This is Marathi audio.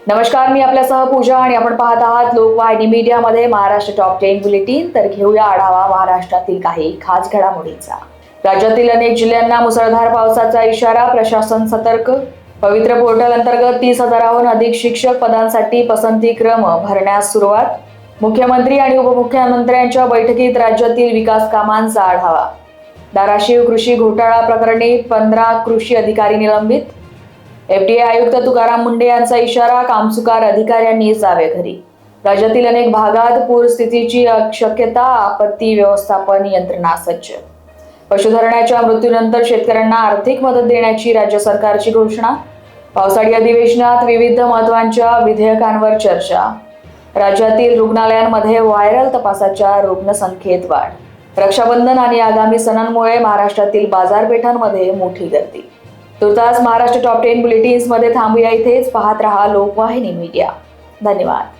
नमस्कार, मी आपल्यासह पूजा आणि आपण पाहत आहात लोकवाहिनी मीडियामध्ये महाराष्ट्र टॉप 10 बुलेटिन। तर घेऊया आढावा महाराष्ट्रातील काही खास घडामोडींचा। राज्यातील अनेक जिल्ह्यांना मुसळधार पावसाचा इशारा, प्रशासन सतर्क। पवित्र पोर्टल अंतर्गत 30,000हून अधिक शिक्षक पदांसाठी पसंतीक्रम भरण्यास सुरुवात। मुख्यमंत्री आणि उपमुख्यमंत्र्यांच्या बैठकीत राज्यातील विकास कामांचा आढावा। धाराशिव कृषी घोटाळा प्रकरणी 15 कृषी अधिकारी निलंबित। एफडीए आयुक्त तुकाराम मुंढे यांचा इशारा, कामचुकार अधिकाऱ्यांनी जावे घरी। राज्यातील अनेक भागात पूरस्थितीची शक्यता, आपत्ती व्यवस्थापन यंत्रणा सज्ज। पशुधनाच्या मृत्यूनंतर शेतकऱ्यांना आर्थिक मदत देण्याची राज्य सरकारची घोषणा। पावसाळी अधिवेशनात विविध महत्त्वाच्या विधेयकांवर चर्चा। राज्यातील रुग्णालयांमध्ये व्हायरल तपासाच्या रुग्णसंख्येत वाढ। रक्षाबंधन आणि आगामी सणांमुळे महाराष्ट्रातील बाजारपेठांमध्ये मोठी गर्दी। तुर्तास महाराष्ट्र टॉप 10 बुलेटिन्स मध्ये थांबूया इथेच। पाहत रहा लोकवाहिनी मीडिया। धन्यवाद।